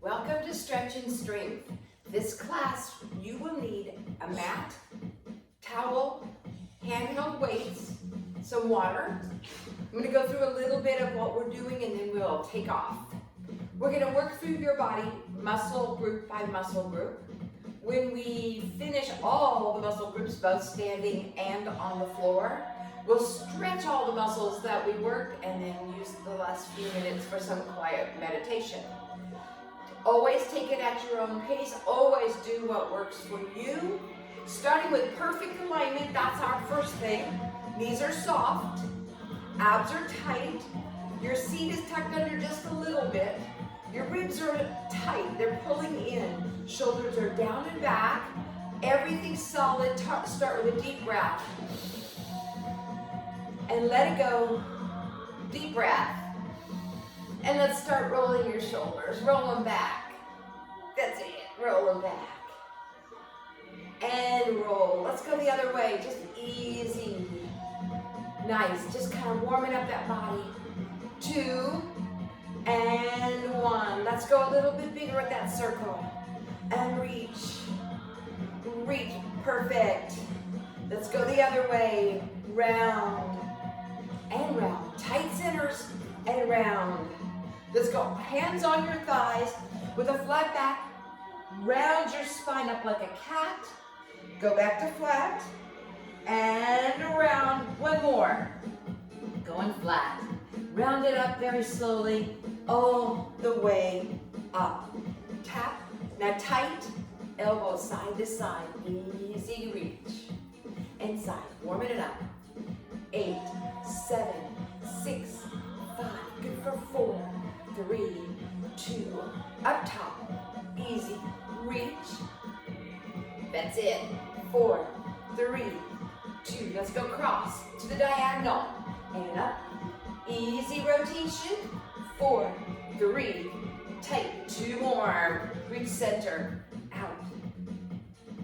Welcome to Stretch and Strength. This class, you will need a mat, towel, handheld weights, some water. I'm going to go through a little bit of what we're doing and then we'll take off. We're going to work through your body muscle group by muscle group. When we finish all the muscle groups, both standing and on the floor, we'll stretch all the muscles that we worked and then use the last few minutes for some quiet meditation. Always take it at your own pace. Always do what works for you. Starting with perfect alignment, that's our first thing. Knees are soft, abs are tight, your seat is tucked under just a little bit, your ribs are tight, they're pulling in, shoulders are down and back, everything's solid. Start with a deep breath and let it go. Deep breath. And let's start rolling your shoulders. Roll them back. That's it. Roll them back. And roll. Let's go the other way. Just easy. Nice. Just kind of warming up that body. 2 and 1. Let's go a little bit bigger with that circle. And reach. Reach. Perfect. Let's go the other way. Round. And round. Tight centers and round. Let's go. Hands on your thighs with a flat back. Round your spine up like a cat. Go back to flat. And around. One more. Going flat. Round it up very slowly. All the way up. Tap. Now tight. Elbows side to side. Easy reach. Inside. Warming it up. 8, 7, 6, 5. Good for 4. 3, 2, up top, easy, reach, that's it, 4, 3, 2, let's go cross to the diagonal, and up, easy rotation, 4, 3, tight, 2 more, reach center, out,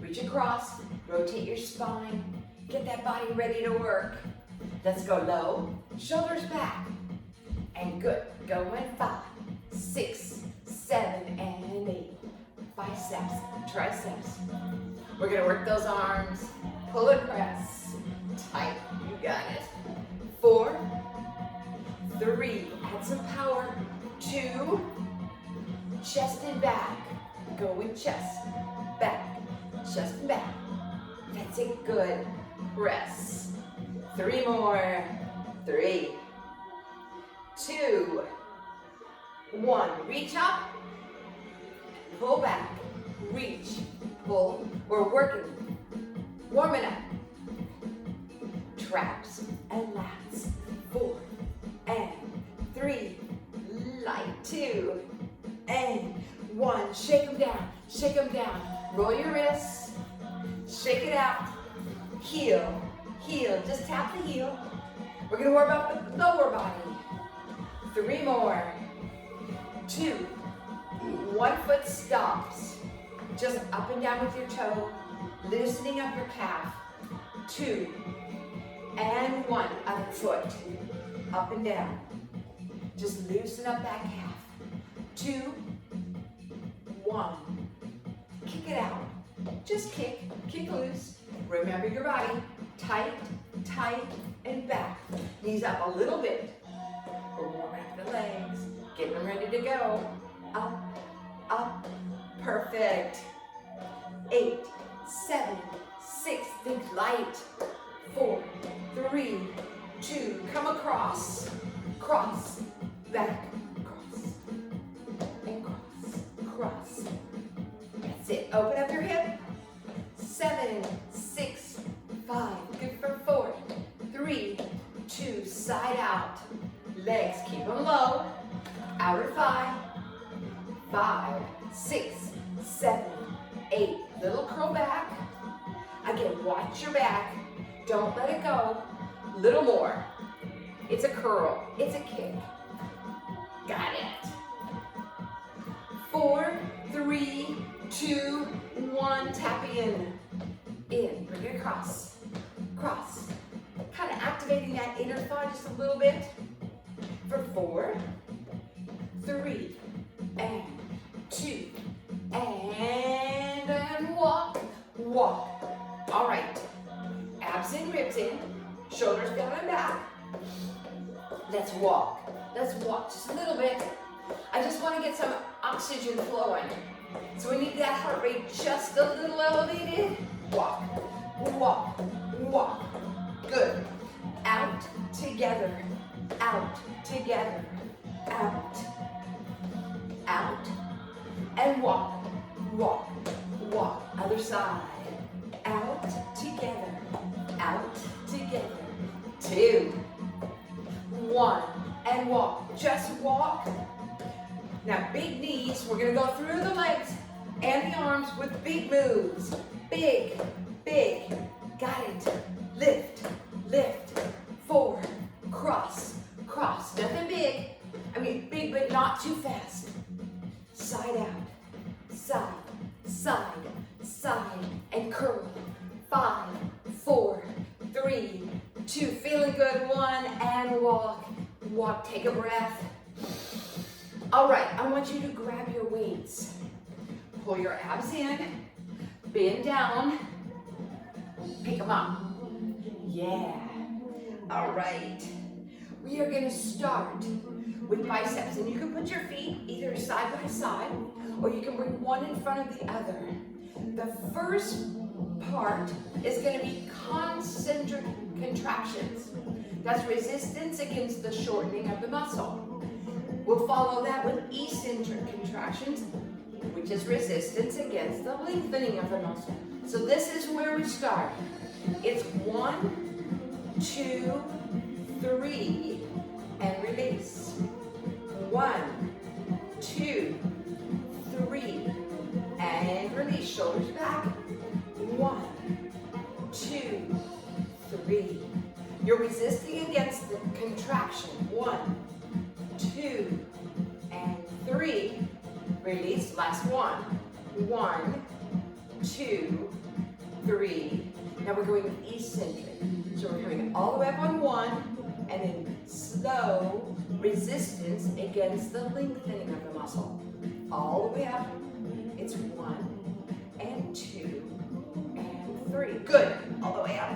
reach across, rotate your spine, get that body ready to work, let's go low, shoulders back, and good. Going 5, 6, 7, and 8. Biceps, triceps. We're gonna work those arms. Pull and press. Tight. You got it. 4, 3. Add some power. 2. Chest and back. Go with chest. Back. Chest and back. That's it. Good. Press. 3 more. 3, 2, 1. Reach up, pull back, reach, pull. We're working, warming up. Traps and lats. 4 and 3, light. 2 and 1. Shake them down, shake them down. Roll your wrists, shake it out. Heel, heel, just tap the heel. We're gonna warm up the lower body. 3 more. 2. 1 foot stops. Just up and down with your toe, loosening up your calf. 2 and 1. Other foot. Up and down. Just loosen up that calf. 2, 1. Kick it out. Just kick. Kick loose. Remember your body. Tight, tight, and back. Knees up a little bit. We're warming up the legs, getting them ready to go. Up, up, perfect. 8, 7, 6, think light. 4, 3, 2, come across. Cross, back, cross, and cross, cross. That's it. Open up your hip. 7, 6, 5, good for 4, 3, 2, side out. Legs, keep them low. Outer thigh. 5, 6, 7, 8. Little curl back. Again, watch your back. Don't let it go. Little more. It's a curl. It's a kick. Got it. 4, 3, 2, 1. Tap in. In. Bring it across. Cross. Kind of activating that inner thigh just a little bit. For 4, 3, and 2, Let's walk. Let's walk just a little bit. I just want to get some oxygen flowing. So we need that heart rate just a little elevated. Walk, walk, walk. Good. Out, together, out, together, out, out, and walk, walk, walk. Other side. Out, together, out, together. 2, 1, and walk. Just walk. Now, big knees. We're going to go through the legs and the arms with big moves. Big, big. Got it. Lift, lift. 4, cross, cross. Nothing big. I mean, big, but not too fast. Side out, side, side, side, and curl. 5, 4, 3, 2. Feeling good. 1, and walk. Walk. Take a breath. All right, I want you to grab your weights. Pull your abs in, bend down, pick them up. Yeah. All right. We are gonna start with biceps, and you can put your feet either side by side, or you can bring one in front of the other. The first part is gonna be concentric contractions. That's resistance against the shortening of the muscle. We'll follow that with eccentric contractions, which is resistance against the lengthening of the muscle. So this is where we start. It's 1, 2, 3, and release. 1, 2, 3, and release. Shoulders back. 1, 2, 3. You're resisting against the contraction. 1, 2, and 3. Release. Last one. 1, 2, 3. Now we're going eccentric. So we're coming all the way up on 1, and then slow resistance against the lengthening of the muscle. All the way up. It's 1, and 2, and 3. Good. All the way up.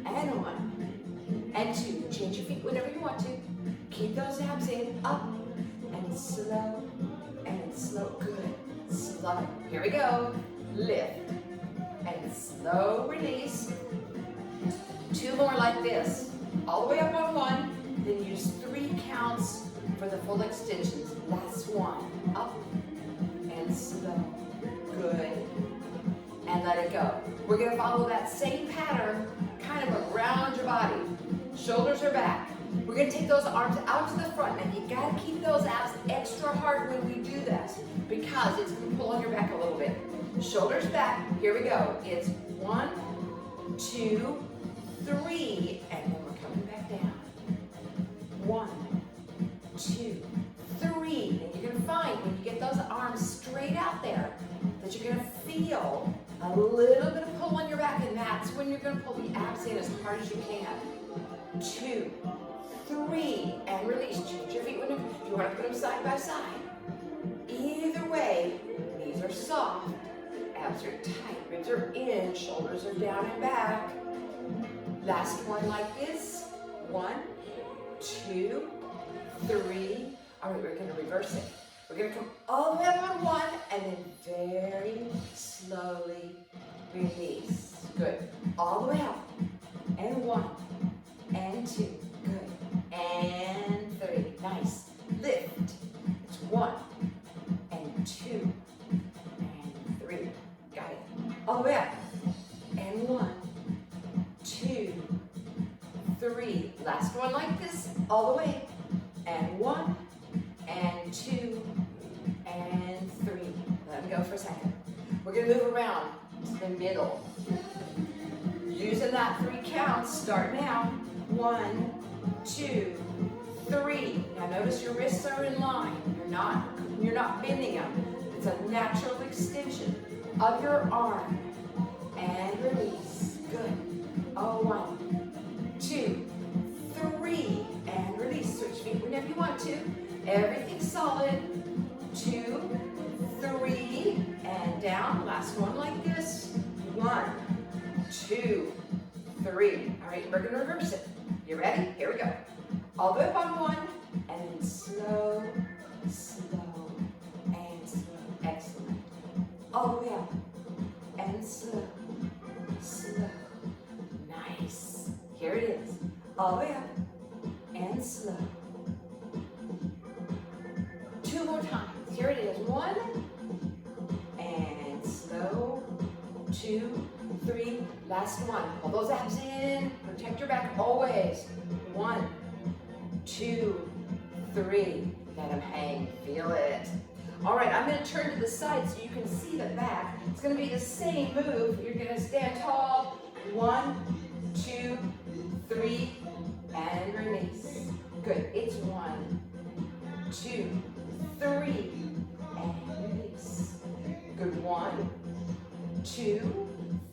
And 1, and 2. Change your feet whenever you want to. Keep those abs in. Up, and slow, and slow. Good. Slow. Here we go. Lift, and slow release. 2 more like this. All the way up on 1, then use 3 counts for the full extensions. Last one. Up, and slow. Good. And let it go. We're going to follow that same pattern kind of around your body. Shoulders are back. We're going to take those arms out to the front. Now you got to keep those abs extra hard when we do this because it's going to pull on your back a little bit. Shoulders back. Here we go. It's 1, 2, 3, and then we're coming back down. 1, 2, 3. And you're going to find when you get those arms straight out there that you're going to feel a little bit of pull on your back, and that's when you're going to pull the abs in as hard as you can. 2, 3, and release. Change your feet whenever you want to put them side by side. Either way, knees are soft, abs are tight, ribs are in, shoulders are down and back. Last one like this. 1, 2, 3. All right, we're going to reverse it. We're going to come all the way up on 1 and then very slowly release. Good. All the way up. And 1, and 2. Good. And 3. Nice. Lift. It's 1, and 2, and 3. Got it. All the way up. And 1, 2, 3. Last one like this. All the way. And 1, and 2, and 3. Let me go for a second. We're going to move around to the middle. Using that 3 counts. Start now. 1, 2, 3. Now notice your wrists are in line. You're not bending them. It's a natural extension of your arm. And release. Good. 1, 2, 3, and release. Switch feet whenever you want to. Everything's solid. 2, 3, and down. Last one like this. 1, 2, 3. All right, we're going to reverse it. You ready? Here we go. All the way up on one, and then slow, slow, and slow. Excellent. All the way up, and slow, slow. Nice. Here it is. All the way up, and slow. 2 more times. Here it is. 1, and slow. 2, 3. Last one. Pull those abs in. Protect your back always. 1, 2, 3. Let them hang. Feel it. All right, I'm going to turn to the side so you can see the back. It's going to be the same move. You're going to stand tall. 1, 2, 3, and release. Good. It's 1, 2, 3, and release. Good. 1, 2,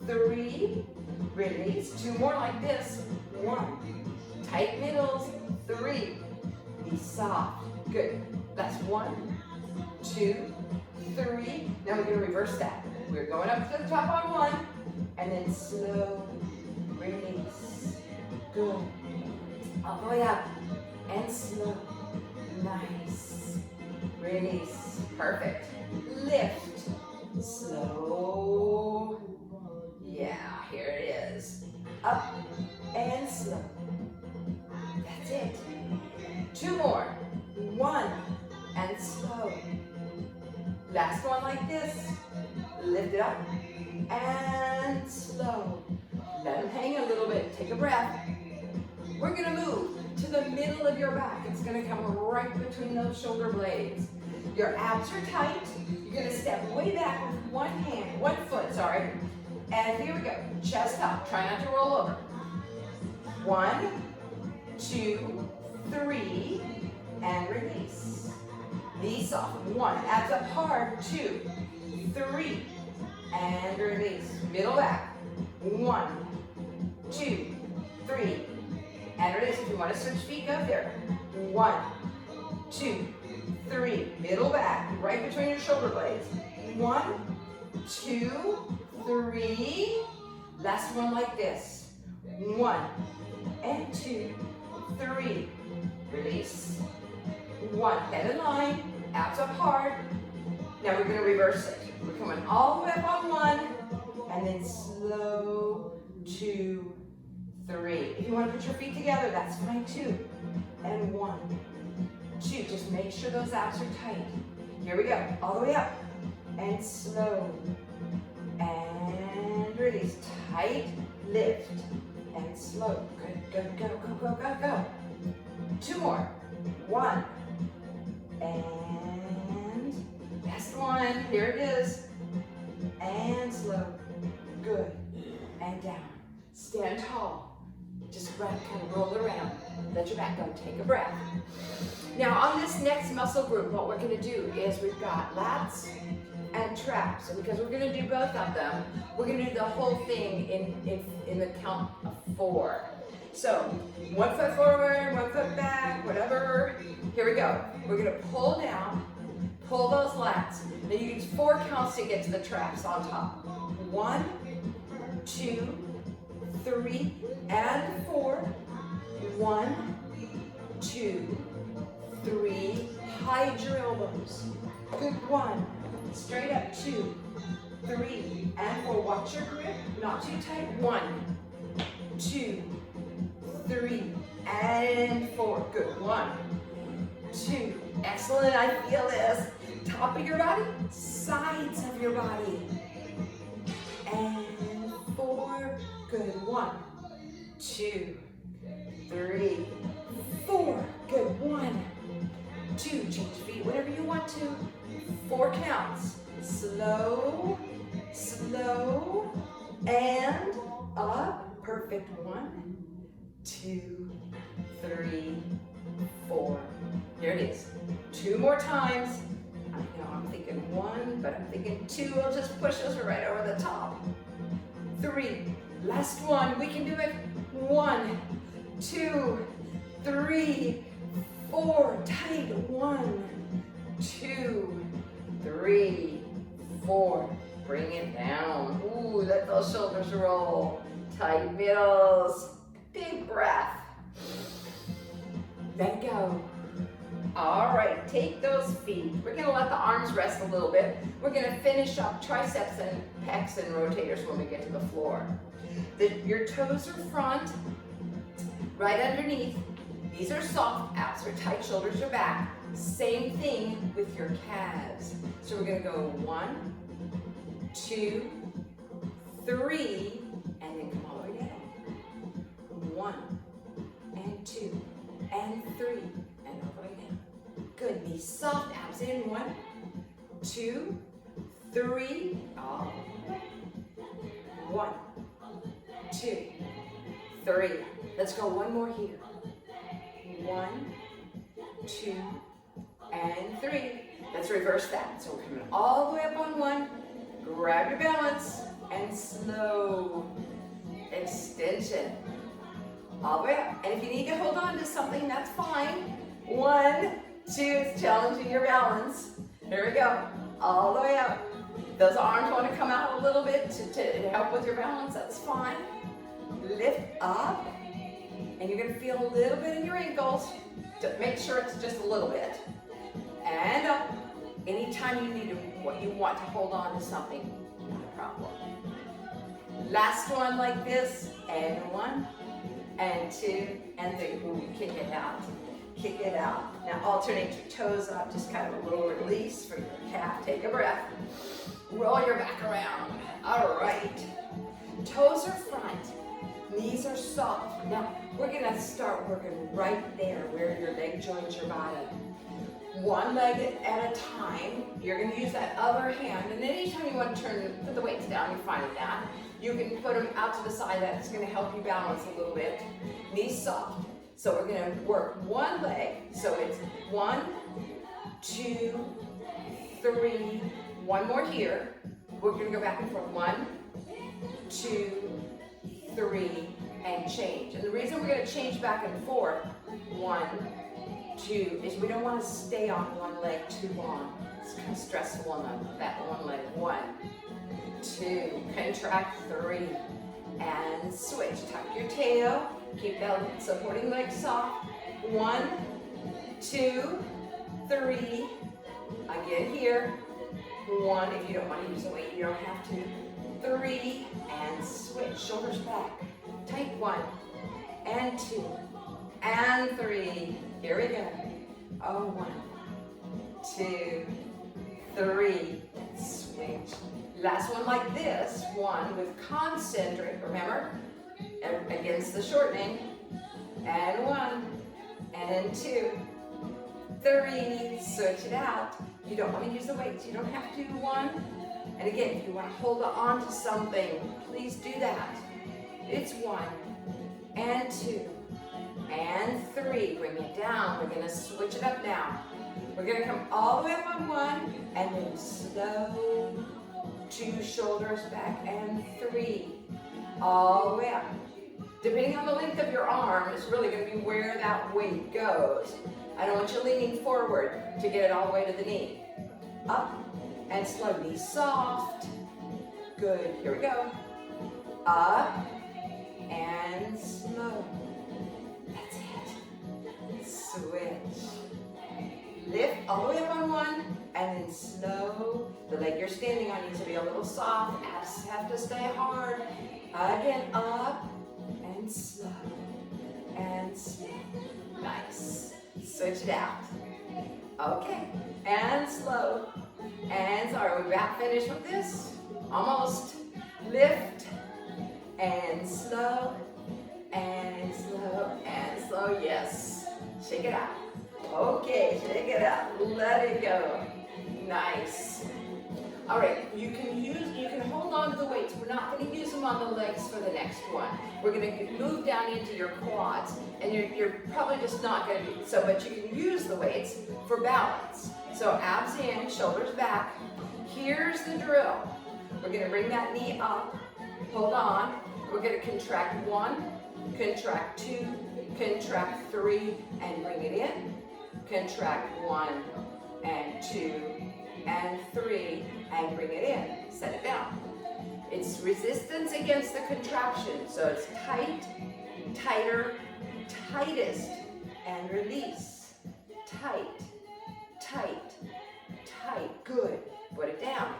3, release. 2 more like this. 1, tight middles. 3, be soft. Good. That's 1, 2, 3. Now we're going to reverse that. We're going up to the top on 1, and then slow release. Good. All the way up, and slow. Nice. Release. Perfect. Lift. Slow. Yeah, here it is. Up and slow. That's it. 2 more. 1 and slow. Last one like this. Lift it up and slow. Let them hang a little bit. Take a breath. We're going to move to the middle of your back. It's going to come right between those shoulder blades. Your abs are tight. You're going to step way back with one foot, sorry. And here we go. Chest up. Try not to roll over. 1, 2, 3, and release. Knees soft. 1, abs up hard. 2, 3, and release. Middle back. 1, 2, 3, and release. If you want to switch feet, go there. 1, 2, 3, middle back, right between your shoulder blades. 1, 2, 3. Last one like this. 1 and 2, 3. Release. 1, head in line, abs up hard. Now we're going to reverse it. We're coming all the way up on 1, and then slow, 2, 3. If you want to put your feet together, that's fine too. And 1, 2. Just make sure those abs are tight. Here we go. All the way up. And slow. And release. Tight. Lift. And slow. Good. Go, go, go, go, go, go. 2 more. 1. And last one. Here it is. And slow. Good. And down. Stand tall. Just kind of roll around. Let your back go. Take a breath. Now on this next muscle group, what we're going to do is we've got lats and traps. And because we're going to do both of them, we're going to do the whole thing in the count of 4. So 1 foot forward, 1 foot back, whatever. Here we go. We're going to pull down, pull those lats. Then you use 4 counts to get to the traps on top. 1, 2, 3, and 4. 1, 2, 3. Hide your elbows. Good. 1. Straight up. 2, 3, and 4. Watch your grip. Not too tight. 1, 2, 3, and 4. Good. 1, 2. Excellent. I feel this. Top of your body, sides of your body. And 4. Good. 1, 2, 3, 4. Good. 1, 2. Change feet whenever you want to. 4 counts. Slow, slow, and up. Perfect. 1, 2, 3, 4. Here it is. 2 more times. I know I'm thinking 1, but I'm thinking 2. We'll just push us right over the top. 3. Last one. We can do it. 1, 2, 3, 4. Tight. 1, 2, 3, 4. Bring it down. Ooh, let those shoulders roll. Tight middles. Big breath. Let go. All right, take those feet. We're gonna let the arms rest a little bit. We're gonna finish up triceps and pecs and rotators when we get to the floor. Your toes are front, right underneath. These are soft, abs are tight, shoulders are back. Same thing with your calves. So we're gonna go 1, 2, 3, and then come all the way down. 1, and 2, and 3, and all the way down. Good, these soft abs in. 1, 2, 3, all the way. 1, 2, 3. Let's go one more here. 1, 2, and 3. Let's reverse that. So we're coming all the way up on 1. Grab your balance and slow extension. All the way up. And if you need to hold on to something, that's fine. 1, 2, it's challenging your balance. Here we go. All the way up. Those arms want to come out a little bit to help with your balance. That's fine. Lift up. And you're going to feel a little bit in your ankles. To make sure it's just a little bit. And up. Anytime you need what you want to hold on to something, not a problem. Last one like this. And 1, and 2, and 3. Ooh, kick it out. Kick it out. Now alternate your toes up. Just kind of a little release for your calf. Take a breath. Roll your back around. All right. Toes are front. Knees are soft. Now, we're going to start working right there where your leg joins your body. One leg at a time. You're going to use that other hand. And anytime you want to put the weights down, you're fine with that. You can put them out to the side. That's going to help you balance a little bit. Knees soft. So we're going to work one leg. So it's 1, 2, 3. One more here. We're going to go back and forth. 1, 2, 3, and change. And the reason we're going to change back and forth, 1, 2, is we don't want to stay on one leg too long. It's kind of stressful on that one leg. 1, 2, contract 3, and switch. Tuck your tail. Keep that supporting leg soft. 1, 2, 3. Again here. 1, if you don't want to use the weight, you don't have to. 3, and switch. Shoulders back. Tight. 1, and 2, and 3. Here we go. Oh, 1, 2, 3. Switch. Last one like this. 1 with concentric. Remember? Against the shortening. And 1, and 2, 3. Switch it out. You don't want to use the weights. You don't have to do 1. And again, if you want to hold on to something, please do that. It's 1, and 2, and 3. Bring it down. We're going to switch it up now. We're going to come all the way up on 1, and then slow 2 shoulders back, and 3. All the way up. Depending on the length of your arm, it's really going to be where that weight goes. I don't want you leaning forward to get it all the way to the knee. Up and slow. Knees soft. Good. Here we go. Up and slow. That's it. Switch. Lift all the way up on 1 and then slow. The leg you're standing on needs to be a little soft. Abs have to stay hard. Again, up and slow. And slow. Nice. Switch it out. Okay. And slow. And so are we about finished with this? Almost. Lift and slow and slow and slow. Yes. Shake it out. Okay, shake it out. Let it go. Nice. All right, you can hold on to the weights. We're not going to use them on the legs for the next one. We're going to move down into your quads, and you're probably just not going to do so, but you can use the weights for balance. So abs in, shoulders back. Here's the drill. We're going to bring that knee up. Hold on. We're going to contract 1, contract 2, contract 3, and bring it in. Contract 1 and 2 and 3, and bring it in. Set it down. It's resistance against the contraction. So it's tight, tighter, tightest, and release. Tight, tight, tight. Good. Put it down.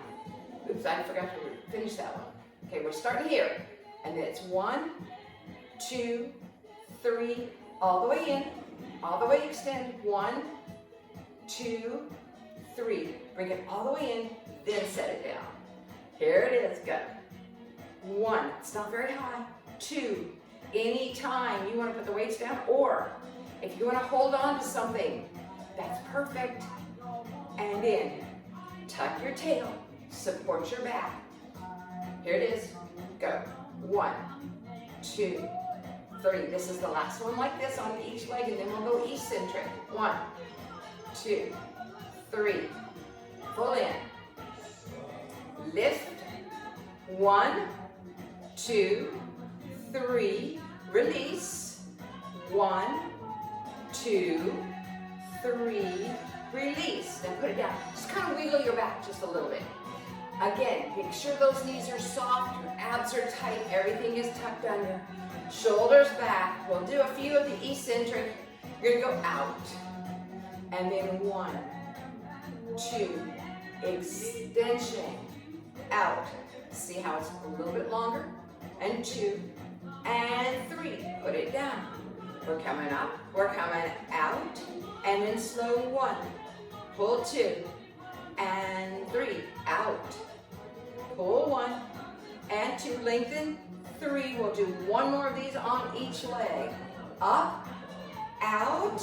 Oops, I forgot to finish that one. Okay, we're starting here. And then it's 1, 2, 3, all the way in, all the way extend. 1, 2, 3. Bring it all the way in, then set it down. Here it is, go. 1, it's not very high. 2, anytime you want to put the weights down, or if you want to hold on to something, that's perfect. And in, tuck your tail, support your back. Here it is, go. 1, 2, 3. This is the last one like this on each leg, and then we'll go eccentric. 1, 2, 3. Pull in. Lift. 1, 2, 3. Release. 1, 2, 3. Release. Now put it down. Just kind of wiggle your back just a little bit. Again, make sure those knees are soft, your abs are tight, everything is tucked under. Shoulders back. We'll do a few of the eccentric. You're gonna go out. And then 1, 2, extension, out. See how it's a little bit longer? And 2, and 3. Put it down. We're coming up, we're coming out, and then slow 1. Pull 2, and 3, out. Pull 1, and 2, lengthen. 3, we'll do 1 more of these on each leg. Up, out,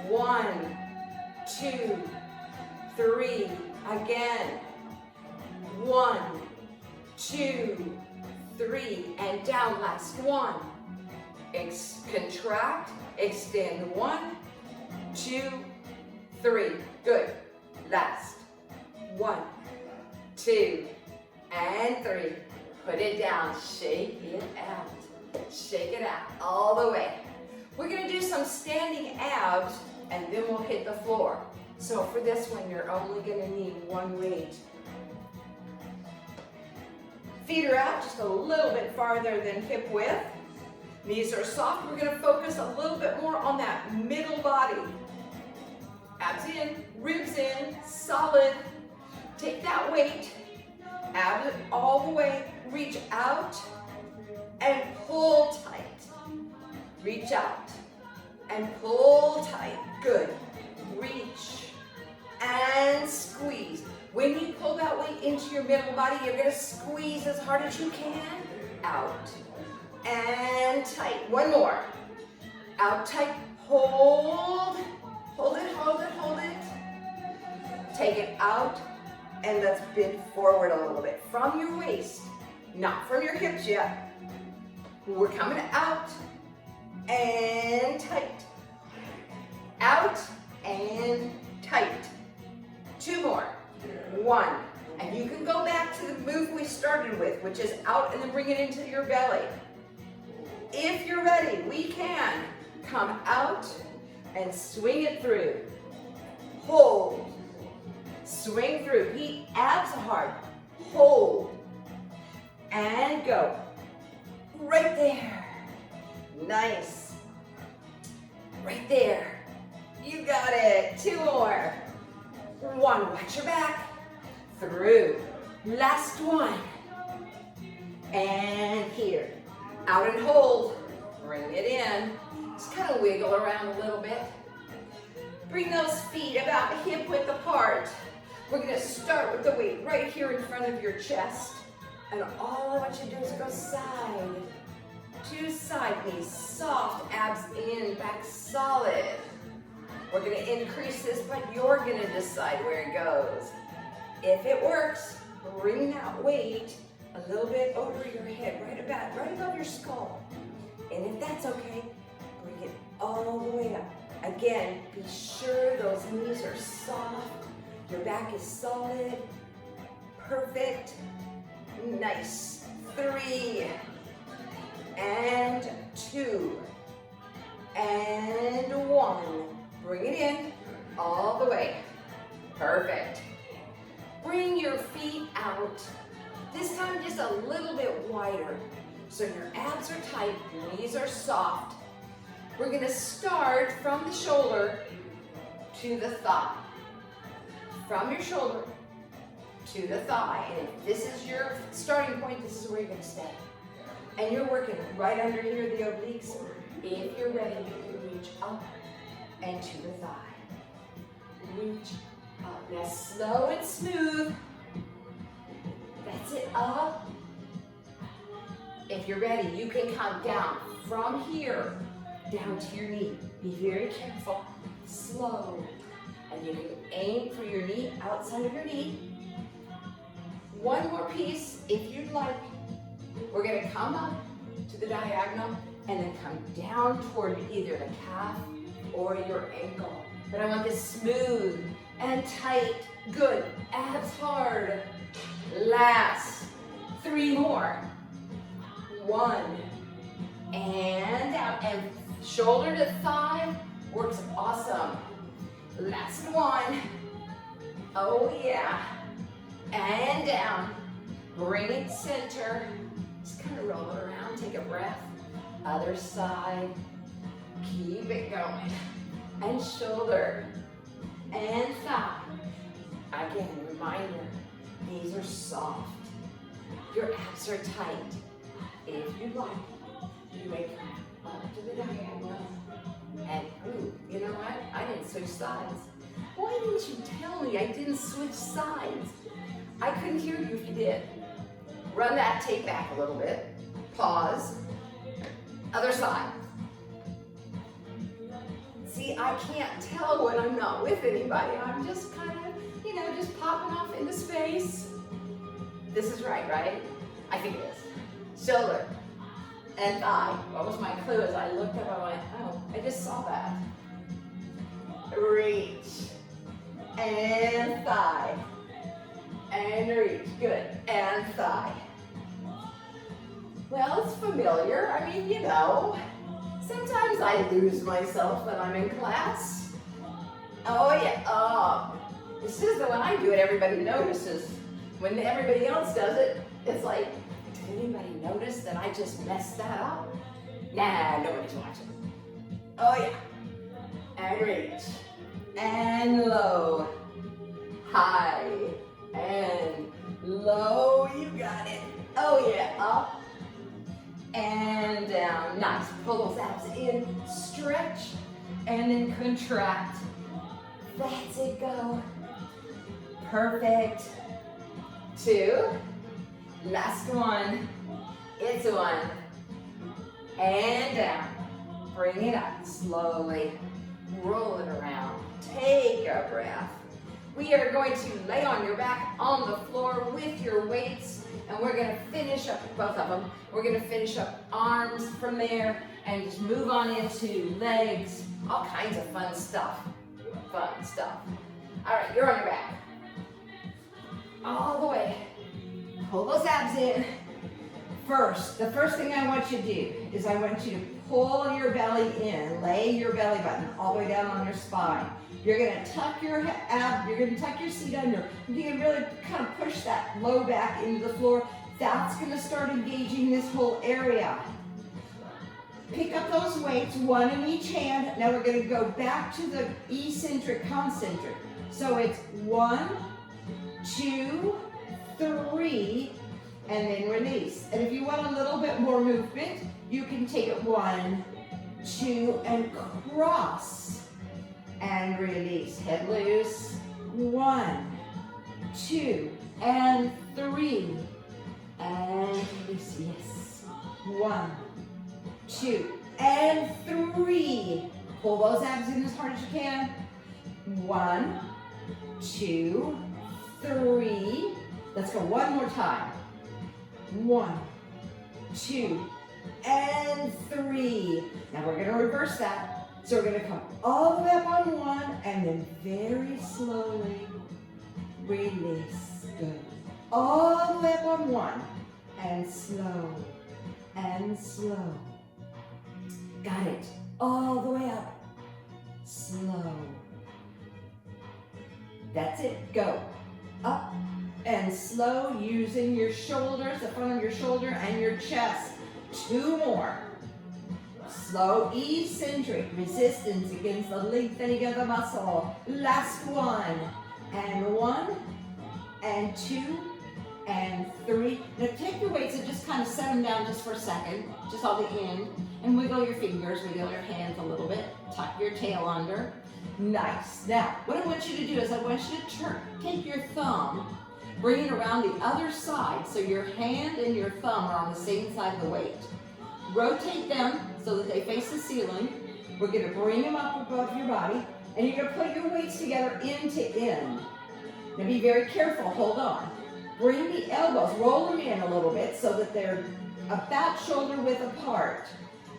1, 2, 3, again. 1, 2, 3, and down, last 1. Contract, extend. 1, 2, 3, good. Last, 1, 2, and 3. Put it down, shake it out. Shake it out all the way. We're gonna do some standing abs and then we'll hit the floor. So for this one, you're only gonna need 1 weight. Feet are out just a little bit farther than hip width. Knees are soft. We're gonna focus a little bit more on that middle body. Abs in, ribs in, solid. Take that weight, abs all the way, reach out and pull tight. Reach out and pull tight. Good. Reach and squeeze. When you pull that weight into your middle body, you're gonna squeeze as hard as you can. Out and tight. 1 more. Out tight, hold. Hold it, hold it, hold it. Take it out, and let's bend forward a little bit from your waist, not from your hips yet. We're coming out and tight. Out and tight. 2 more. 1. And you can go back to the move we started with, which is out and then bring it into your belly. If you're ready, we can come out and swing it through. Hold. Swing through. Abs hard. Hold. And go. Right there. Nice. Right there. You got it. 2 more. 1. Watch your back. Through. Last 1. And here. Out and hold. Bring it in. Just kind of wiggle around a little bit. Bring those feet about hip width apart. We're going to start with the weight right here in front of your chest. And all I want you to do is go side to side. Knees soft, abs in, back solid. We're going to increase this, but you're going to decide where it goes. If it works, bring that weight a little bit over your head, right above your skull. And if that's okay, bring it all the way up. Again, be sure those knees are soft. Your back is solid. Perfect. Nice. 3. And 2. And 1. Bring it in all the way. Perfect. Bring your feet out. This time just a little bit wider. So your abs are tight, your knees are soft. We're gonna start from the shoulder to the thigh. From your shoulder to the thigh. And if this is your starting point, this is where you're gonna stay. And you're working right under here, the obliques. If you're ready, you can reach up and to the thigh. Reach up. Now slow and smooth. That's it, up. If you're ready, you can come down from here down to your knee. Be very careful, slow. And you can aim for your knee, outside of your knee. One more piece, if you'd like. We're gonna come up to the diagonal and then come down toward either the calf or your ankle. But I want this smooth and tight. Good, abs hard. Last, 3 more. 1, and down, and shoulder to thigh, works awesome. Last one. Oh yeah. And down. Bring it center. Just kind of roll it around. Take a breath. Other side. Keep it going. And shoulder. And thigh. Again, reminder. These are soft. Your abs are tight. If you like, you may come up to the diagonal. And, ooh, you know what? I didn't switch sides. Why didn't you tell me I didn't switch sides? I couldn't hear you if you did. Run that tape back a little bit. Pause. Other side. See, I can't tell when I'm not with anybody. I'm just kind of, you know, just popping off into space. This is right, right? I think it is. Shoulder and thigh. What was my clue? As I looked up, I went, oh, I just saw that. Reach. And thigh. And reach. Good. And thigh. Well, it's familiar. I mean, you know, sometimes I lose myself when I'm in class. Oh, yeah. Oh, it's just that when I do it, everybody notices. When everybody else does it, it's like, did anybody notice that I just messed that up? Nah, nobody's watching. Oh yeah. And reach. And low. High. And low. You got it. Oh yeah. Up. And down. Nice. Pull those abs in. Stretch. And then contract. That's it. Go. Perfect. 2. Last one. It's 1. And down. Bring it up slowly. Roll it around. Take a breath. We are going to lay on your back on the floor with your weights, and we're going to finish up both of them. We're going to finish up arms from there and just move on into legs. All kinds of fun stuff. Fun stuff. All right, you're on your back. All the way. Pull those abs in. The first thing I want you to do is I want you to pull your belly in, lay your belly button all the way down on your spine. You're gonna tuck your you're gonna tuck your seat under. You can really kind of push that low back into the floor. That's gonna start engaging this whole area. Pick up those weights, 1 in each hand. Now we're gonna go back to the eccentric, concentric. So it's 1, 2, 3, and then release. And if you want a little bit more movement, you can take it 1, 2, and cross. And release. Head loose. 1, 2, and 3. And release. Yes. 1, 2, and 3. Pull those abs in as hard as you can. 1, 2, 3. Let's go one more time. 1, 2, and 3. Now we're going to reverse that. So we're going to come all the way up on 1 and then very slowly release. Good. All the way up on 1 and slow and slow. Got it. All the way up. Slow. That's it. Go. Up and slow using your shoulders, the front of your shoulder and your chest. 2 more. slow, eccentric, resistance against the lengthening of the muscle. Last one, and 2, and 3. Now take your weights and just kind of set them down just for a second, just on the end, and wiggle your fingers, wiggle your hands a little bit, tuck your tail under. Nice. Now, what I want you to do is I want you to take your thumb, bring it around the other side so your hand and your thumb are on the same side of the weight. Rotate them so that they face the ceiling. We're going to bring them up above your body, and you're going to put your weights together end to end. Now be very careful, hold on. Bring the elbows, roll them in a little bit so that they're about shoulder width apart.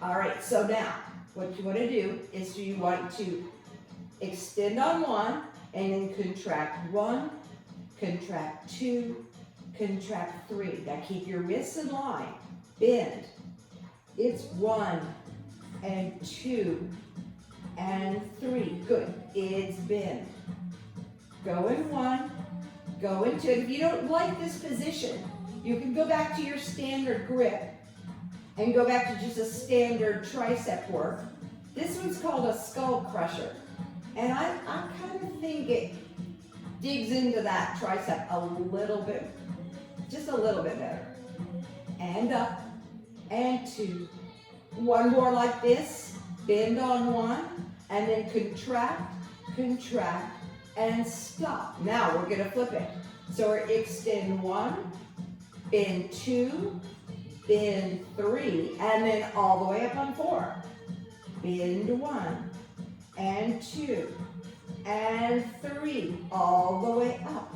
All right, so now what you want to do is you want to extend on 1 and then contract 1, contract 2, contract 3. Now keep your wrists in line, bend. It's 1 and 2 and 3. Good, it's bend. Go in 1, go in 2. If you don't like this position, you can go back to your standard grip and go back to just a standard tricep work. This one's called a skull crusher. And I kind of think it digs into that tricep a little bit, just a little bit better. And up, and 2. One more like this, bend on 1, and then contract, contract, and stop. Now we're gonna flip it. So we're extend 1, bend 2, bend 3, and then all the way up on 4. Bend 1, and 2, and 3, all the way up.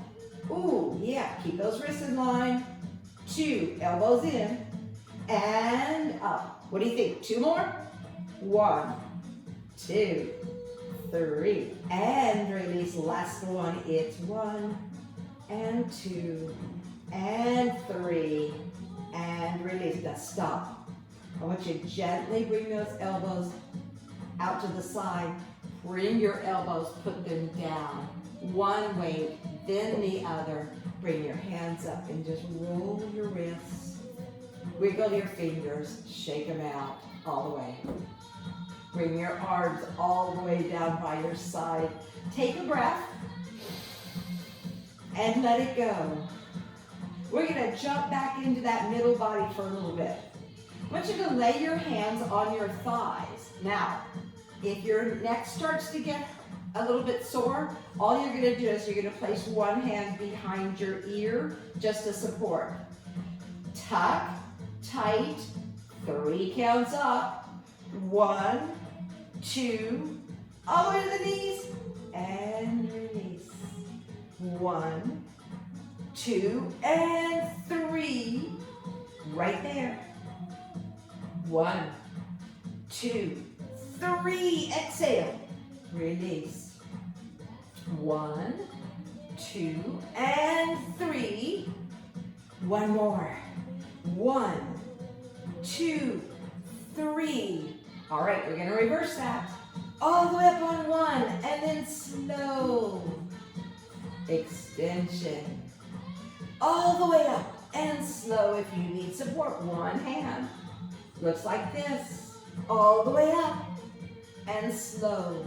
Ooh, yeah, keep those wrists in line. 2, elbows in, and up. What do you think? 2 more? 1, 2, 3, and release. Last one, it's 1, and 2, and 3, and release. Now stop. I want you to gently bring those elbows out to the side. Bring your elbows, put them down. One weight, then the other. Bring your hands up and just roll your wrists. Wiggle your fingers, shake them out all the way. Bring your arms all the way down by your side. Take a breath and let it go. We're gonna jump back into that middle body for a little bit. I want you to lay your hands on your thighs. Now, if your neck starts to get a little bit sore, all you're gonna do is you're gonna place one hand behind your ear just to support. Tuck, tight, 3 counts up. 1, 2, all the way to the knees, and release. 1, 2, and 3, right there. 1, 2, 3, exhale, release. 1, 2, and 3. One more. 1, 2, 3. All right, we're gonna reverse that. All the way up on 1, and then slow extension. All the way up and slow if you need support. One hand. Looks like this. All the way up and slow.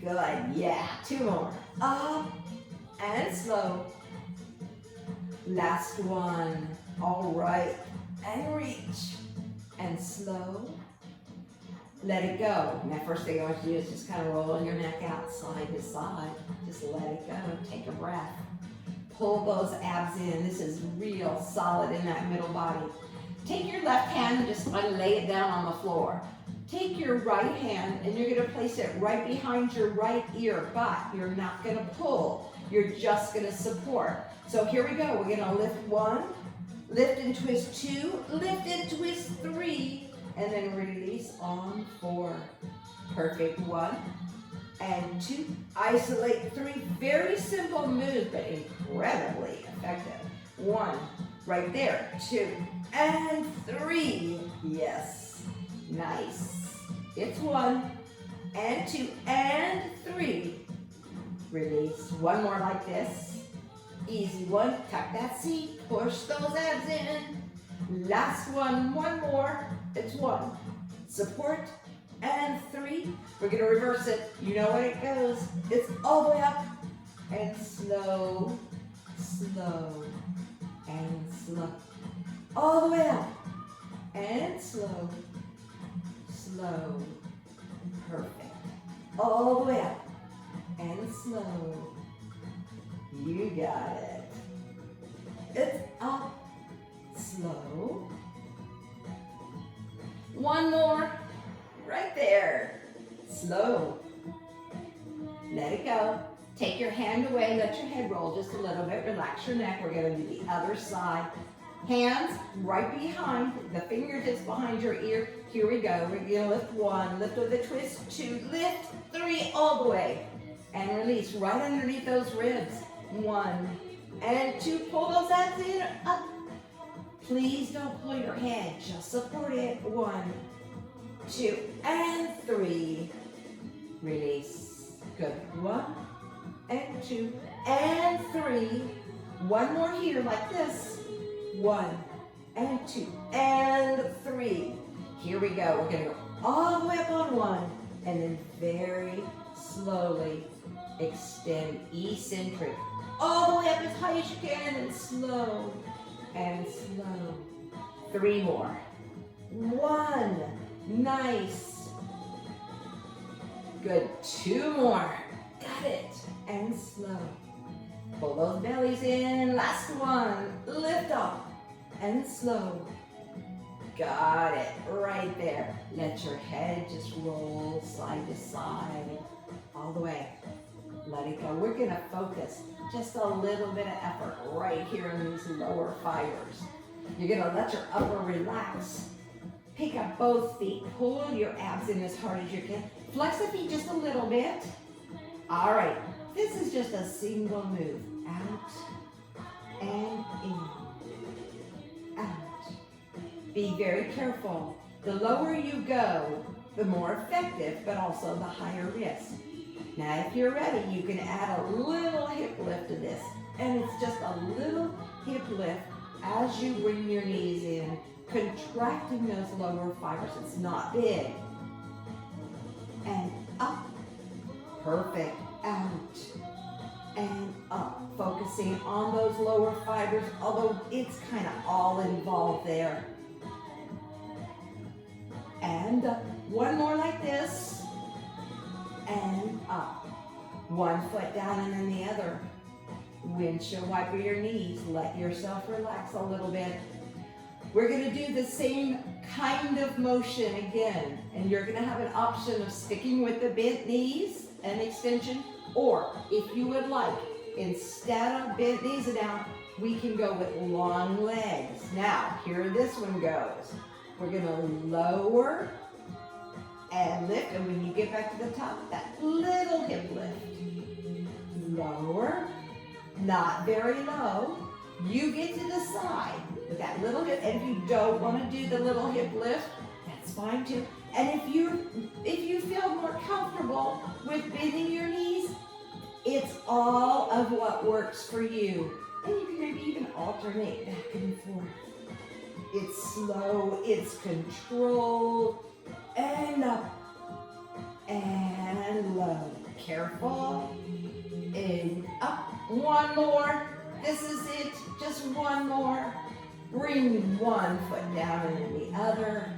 Good, yeah, 2 more. Up and slow. Last one. All right, and reach and slow. Let it go. And that first thing I want you to do is just kind of roll your neck out side to side. Just let it go. Take a breath. Pull those abs in. This is real solid in that middle body. Take your left hand and just lay it down on the floor. Take your right hand and you're going to place it right behind your right ear, but you're not going to pull. You're just going to support. So here we go. We're going to lift 1, lift and twist 2, lift and twist 3, and then release on 4. Perfect. 1 and 2. Isolate 3. Very simple moves, but incredibly effective. 1, right there. 2 and 3. Yes. Nice. It's 1 and 2 and 3. Release. One more like this. Easy one. Tuck that seat. Push those abs in. Last one. One more. It's 1 support, and 3. We're gonna reverse it. You know what it goes. It's all the way up, and slow, slow, and slow. All the way up, and slow, slow, perfect. All the way up, and slow. You got it. It's up, slow. One more, right there. Slow. Let it go. Take your hand away, let your head roll just a little bit. Relax your neck. We're gonna do the other side. Hands right behind, the fingertips behind your ear. Here we go. We're gonna lift 1, lift with a twist, 2, lift 3, all the way. And release right underneath those ribs. 1 and 2, pull those abs in, up. Please don't pull your head, just support it. 1, 2, and 3. Release. Good. 1 and 2 and 3. One more here like this. 1 and 2 and 3. Here we go. We're going to go all the way up on 1 and then very slowly extend eccentric. All the way up as high as you can and slow and slow. 3 more. 1. Nice. Good. 2 more. Got it. And slow. Pull those bellies in. Last one. Lift up and slow. Got it. Right there. Let your head just roll side to side all the way. Let it go. We're going to focus just a little bit of effort right here in these lower fibers. You're going to let your upper relax. Pick up both feet. Pull your abs in as hard as you can. Flex the feet just a little bit. All right. This is just a single move. Out and in. Out. Be very careful. The lower you go, the more effective, but also the higher risk. Now, if you're ready, you can add a little hip lift to this. And it's just a little hip lift as you bring your knees in, contracting those lower fibers. It's not big. And up. Perfect. Out. And up. Focusing on those lower fibers, although it's kind of all involved there. And up. One more like this. And up. 1 foot down and then the other. Windshield wiper your knees. Let yourself relax a little bit. We're going to do the same kind of motion again. And you're going to have an option of sticking with the bent knees and extension. Or if you would like, instead of bent knees and out, we can go with long legs. Now, here this one goes. We're going to lower and lift, and when you get back to the top, that little hip lift. Lower, not very low. You get to the side with that little hip, and if you don't want to do the little hip lift, that's fine too. And if you feel more comfortable with bending your knees, it's all of what works for you. And you can maybe even alternate back and forth. It's slow, it's controlled. And up and low. Careful. And up. One more. This is it. Just one more. Bring 1 foot down and then the other.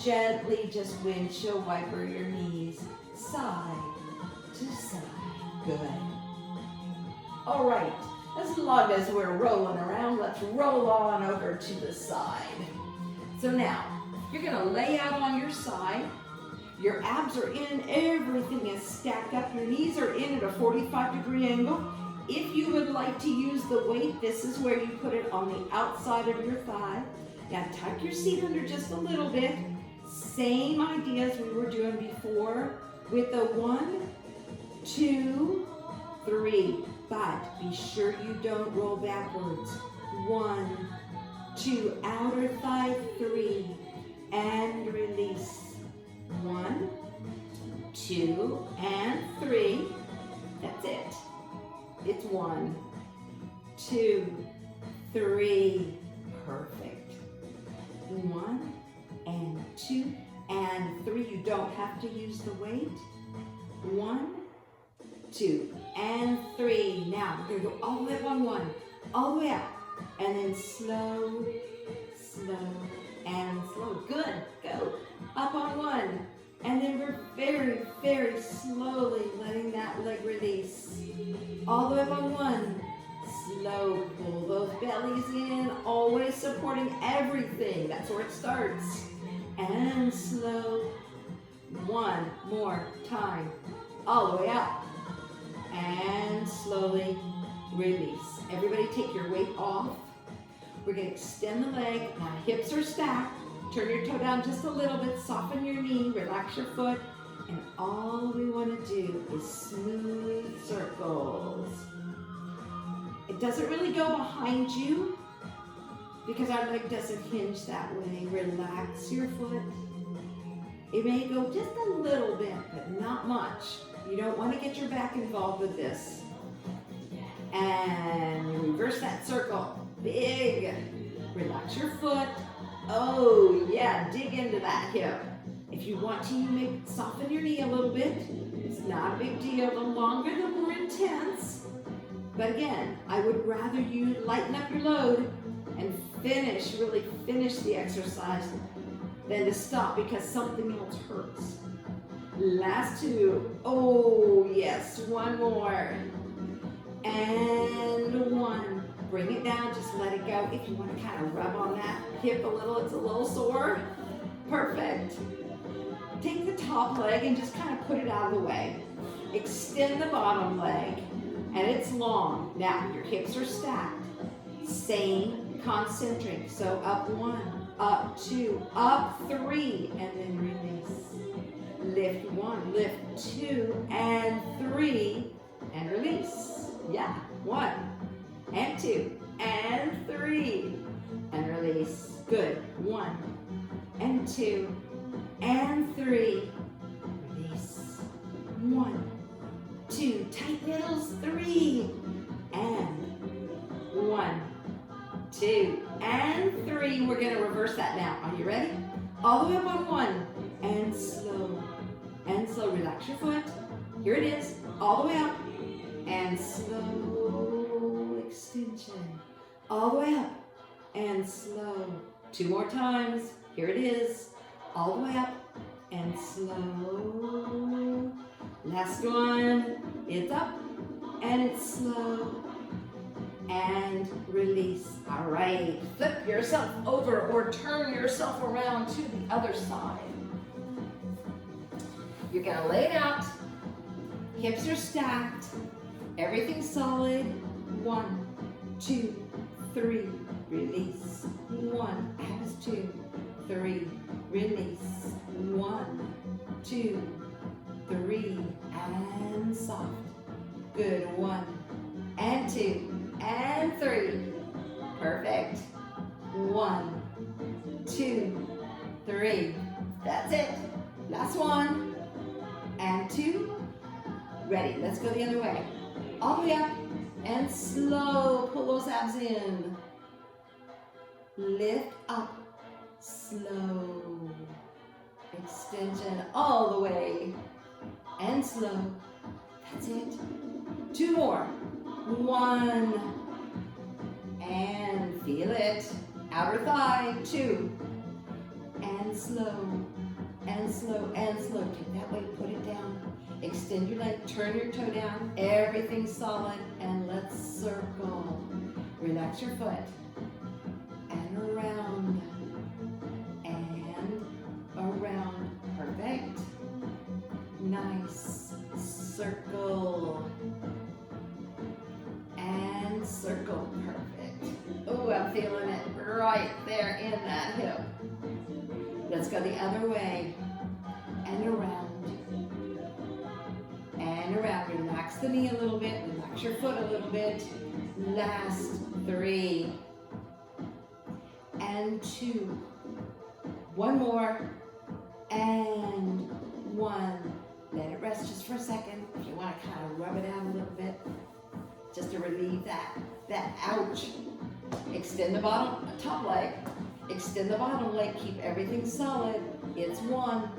Gently just windshield wiper your knees side to side. Good. All right. As long as we're rolling around, let's roll on over to the side. So now, you're going to lay out on your side. Your abs are in. Everything is stacked up. Your knees are in at a 45-degree angle. If you would like to use the weight, this is where you put it on the outside of your thigh. Now tuck your seat under just a little bit. Same idea as we were doing before with the 1, 2, 3. But be sure you don't roll backwards. 1, 2, outer thigh, 3. And release. 1, 2, and 3. That's it. It's 1, 2, 3. Perfect. 1 and 2 and 3. You don't have to use the weight. 1, 2, and 3. Now we're gonna go all the way up on 1, all the way up, and then slow, slow, and slow. Good, go, up on 1, and then we're very, very slowly letting that leg release. All the way up on 1, slow, pull those bellies in, always supporting everything. That's where it starts. And slow, 1 more time, all the way up, and slowly release. Everybody take your weight off. We're gonna extend the leg, now hips are stacked, turn your toe down just a little bit, soften your knee, relax your foot, and all we wanna do is smooth circles. It doesn't really go behind you because our leg doesn't hinge that way. Relax your foot. It may go just a little bit, but not much. You don't want to get your back involved with this. And reverse that circle. Big. Relax your foot. Oh yeah, dig into that hip. If you want to, you may soften your knee a little bit. It's not a big deal. The longer, the more intense. But again, I would rather you lighten up your load and really finish the exercise than to stop because something else hurts. Last 2. Oh yes, 1 more. And 1. Bring it down, just let it go. If you want to kind of rub on that hip a little, it's a little sore. Perfect. Take the top leg and just kind of put it out of the way. Extend the bottom leg, and it's long. Now, your hips are stacked. Same concentric. So up 1, up 2, up 3, and then release. Lift 1, lift 2, and 3, and release. Yeah, 1, and 2, and 3, and release. Good. 1, and 2, and 3, release. 1, 2, tight middles, 3, and 1, 2, and 3. We're gonna reverse that now. Are you ready? All the way up on 1, and slow, and slow. Relax your foot. Here it is, all the way up, and slow extension. All the way up, and slow. 2 more times. Here it is, all the way up, and slow. Last one. It's up, and it's slow, and release. All right, flip yourself over or turn yourself around to the other side. You're gonna lay it out, hips are stacked, everything's solid. 1, 2, 3, release. 1, abs 2, 3, release. 1, 2, 3, and soft. Good. 1, and 2, and 3. Perfect. 1, 2, 3. That's it. Last 1, and 2. Ready. Let's go the other way. All the way up, and slow. Pull those abs in. Lift up. Slow. Extension all the way. And slow. That's it. 2 more. 1. And feel it. Outer thigh. 2. And slow. And slow. And slow. Take that weight. Put it down. Extend your leg. Turn your toe down. Everything's solid. And let's circle. Relax your foot. And around. And around. Perfect. Nice. Circle. And circle. Perfect. Oh, I'm feeling it right there in that hip. Let's go the other way. And around. And around. Relax the knee a little bit. Relax your foot a little bit. Last 3. And 2. 1 more. And 1. Let it rest just for a second. If you want to kind of rub it out a little bit, just to relieve that ouch. Extend the top leg. Extend the bottom leg, keep everything solid. It's 1,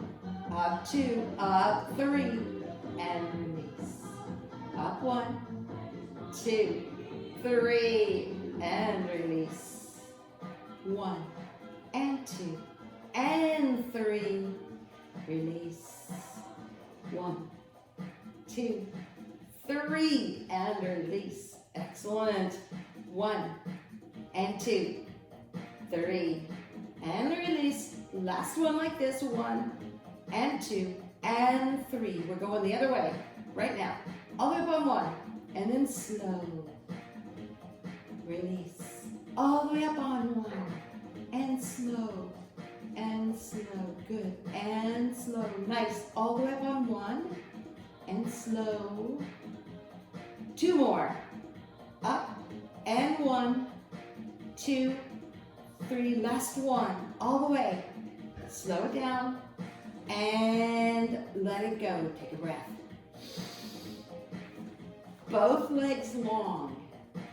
up 2, up 3, and release. Up 1, 2, 3, and release. 1, and 2, and 3, release. 1, 2, 3, and release. Excellent. 1, and 2, 3, and release. Last one like this. 1, and 2, and 3. We're going the other way right now. All the way up on 1, and then slow. Release. All the way up on 1, and slow, and slow. Good, and slow. Nice. All the way up on 1, and slow. 2 more. Up, and 1, 2, 3, last one, all the way. Slow it down and let it go. Take a breath. Both legs long.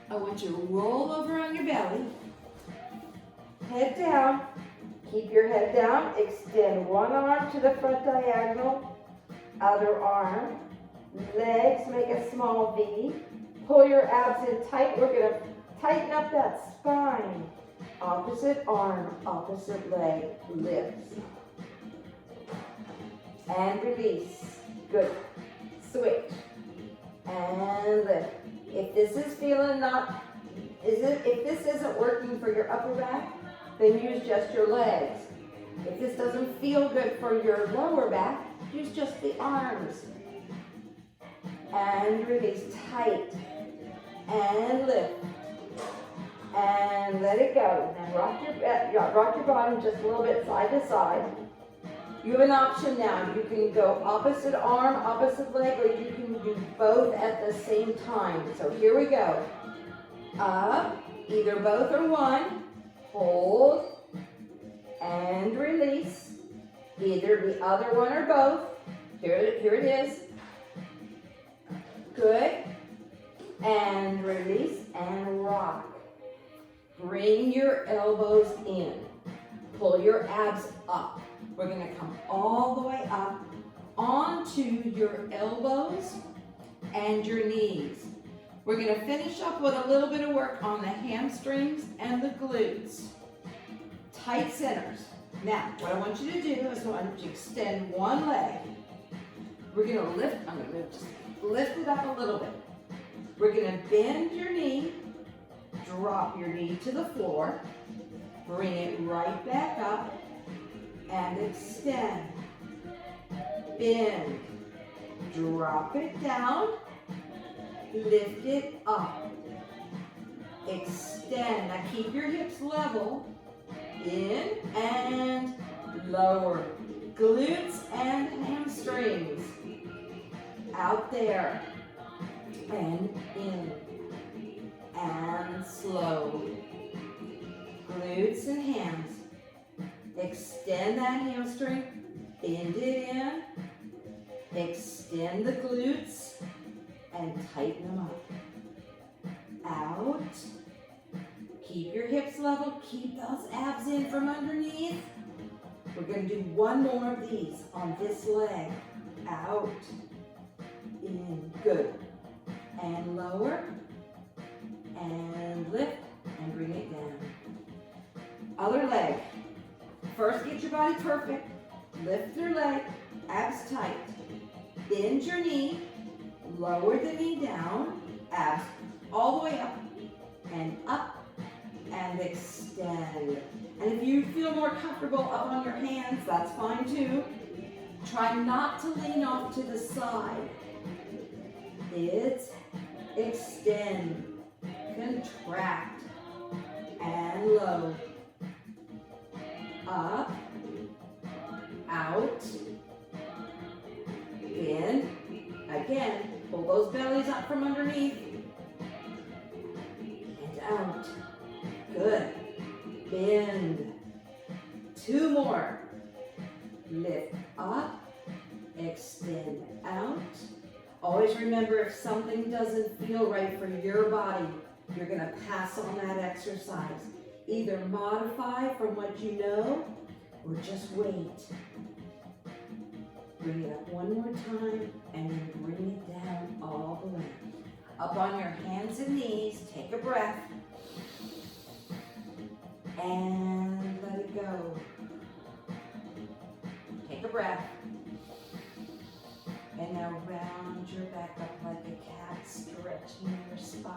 I want you to roll over on your belly. Head down. Keep your head down. Extend one arm to the front diagonal. Other arm. Legs make a small V. Pull your abs in tight. We're going to tighten up that spine. Opposite arm, opposite leg, lifts. And release. Good. Switch. And lift. If this is feeling if this isn't working for your upper back, then use just your legs. If this doesn't feel good for your lower back, use just the arms. And release. Tight. And lift. And let it go. And rock your bottom just a little bit side to side. You have an option now. You can go opposite arm, opposite leg, or you can do both at the same time. So here we go. Up, either both or one. Hold, and release. Either the other one or both. Here it is. Good. And release and rock. Bring your elbows in. Pull your abs up. We're going to come all the way up onto your elbows and your knees. We're going to finish up with a little bit of work on the hamstrings and the glutes. Tight centers. Now, what I want you to do is I want you to extend one leg. We're going to lift, I'm going to just lift it up a little bit. We're going to bend your knee, drop your knee to the floor, bring it right back up, and extend. Bend. Drop it down. Lift it up. Extend. Now keep your hips level. In and lower. Glutes and hamstrings. Out there. And in. And slow. Glutes and hands. Extend that hamstring, bend it in, extend the glutes, and tighten them up. Out. Keep your hips level, keep those abs in from underneath. We're going to do one more of these on this leg. Out. In. Good. And lower. And lift. And bring it down. Other leg. First, get your body perfect. Lift your leg, abs tight. Bend your knee, lower the knee down, abs all the way up, and extend. And if you feel more comfortable up on your hands, that's fine too. Try not to lean off to the side. It's extend, contract, and low. Up, out, in, again, pull those bellies up from underneath, and out, good, bend, 2 more, lift up, extend out. Always remember, if something doesn't feel right for your body, you're going to pass on that exercise. Either modify from what you know or just wait. Bring it up one more time and then bring it down all the way. Up on your hands and knees, take a breath. And let it go. Take a breath. And now round your back up like a cat, stretching your spine.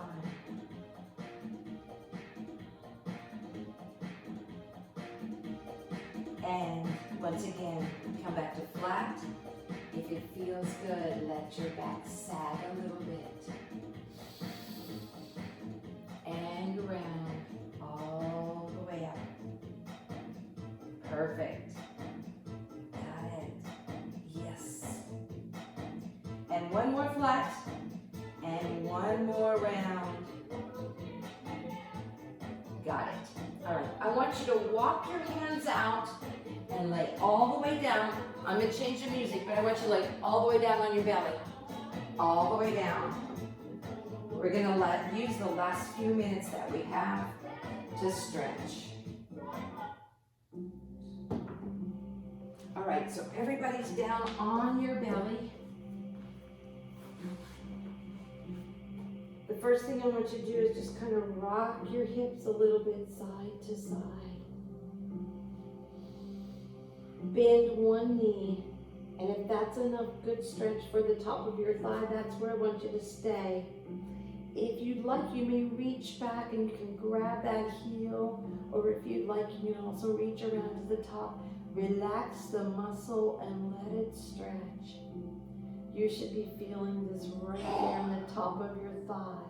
And once again, come back to flat. If it feels good, let your back sag a little bit. And round all the way up. Perfect. Got it. Yes. And one more flat. And one more round. Got it. All right. I want you to walk your hands out and lay all the way down. I'm going to change the music, but I want you to lay all the way down on your belly. All the way down. We're going to use the last few minutes that we have to stretch. All right, so everybody's down on your belly. The first thing I want you to do is just kind of rock your hips a little bit side to side. Bend one knee, and if that's enough good stretch for the top of your thigh, that's where I want you to stay. If you'd like, you may reach back and you can grab that heel, or if you'd like, you can also reach around to the top. Relax the muscle and let it stretch. You should be feeling this right there on the top of your thigh.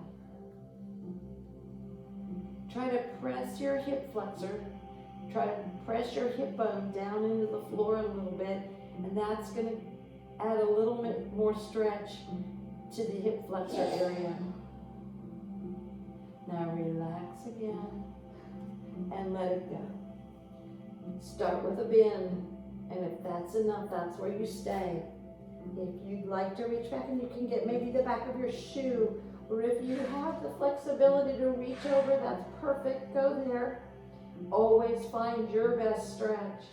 Try to press your hip flexor. Try to press your hip bone down into the floor a little bit, and that's going to add a little bit more stretch to the hip flexor area. Now relax again and let it go. Start with a bend, and if that's enough, that's where you stay. If you'd like to reach back, and you can get maybe the back of your shoe, or if you have the flexibility to reach over, that's perfect, go there. Always find your best stretch.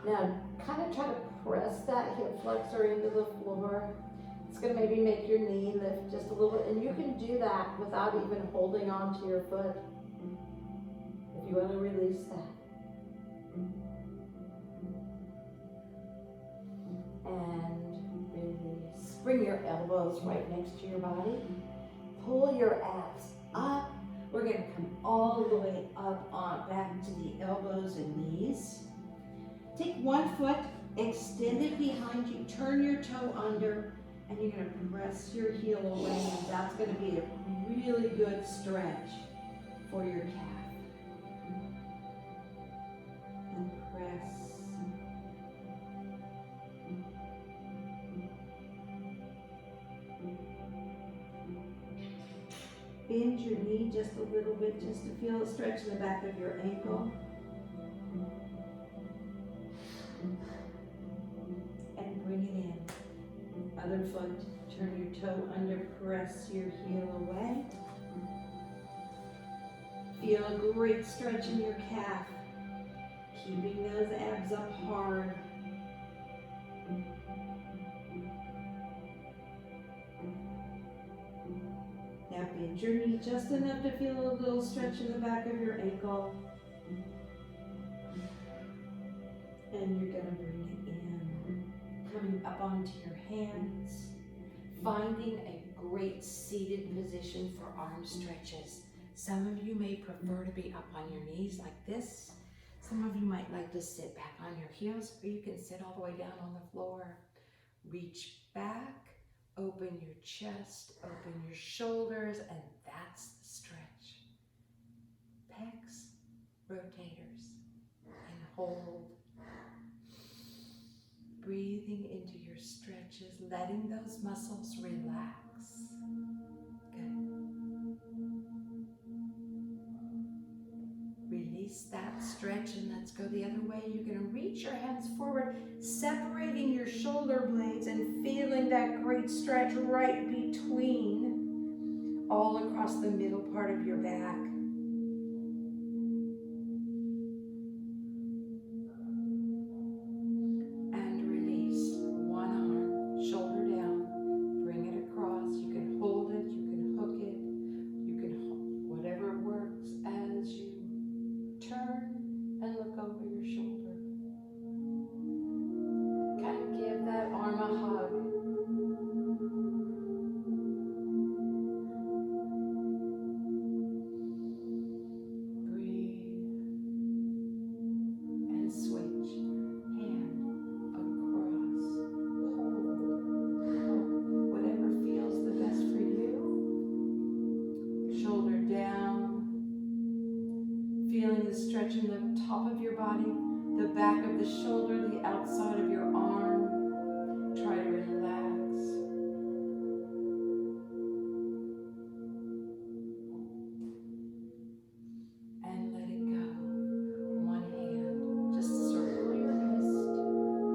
Now, kind of try to press that hip flexor into the floor. It's going to maybe make your knee lift just a little bit, and you can do that without even holding on to your foot if you want to release that. And release. Bring your elbows right next to your body. Pull your abs up. We're going to come all the way up on back to the elbows and knees. Take one foot, extend it behind you, turn your toe under, and you're going to press your heel away, and that's going to be a really good stretch for your calf. And press. Bend your knee just a little bit, just to feel a stretch in the back of your ankle. And bring it in. Other foot, turn your toe under, press your heel away. Feel a great stretch in your calf, keeping those abs up hard. Now bend your knee just enough to feel a little stretch in the back of your ankle. And you're going to bring it in. Coming up onto your hands. Finding a great seated position for arm stretches. Some of you may prefer to be up on your knees like this. Some of you might like to sit back on your heels, or you can sit all the way down on the floor. Reach back. Open your chest, open your shoulders, and that's the stretch. Pecs, rotators, and hold. Breathing into your stretches, letting those muscles relax. Good. Release that stretch and let's go the other way. You're going to reach your hands forward, separating your shoulder blades and feeling that great stretch right between, all across the middle part of your back. look over your shoulder. Kind of give that arm a hug. Breathe and switch. Hand across. Hold. Whatever feels the best for you. Shoulder down. Feeling the stretch in the top of your body, the back of the shoulder, the outside of your arm. Try to relax. And let it go. One hand. Just circle your wrist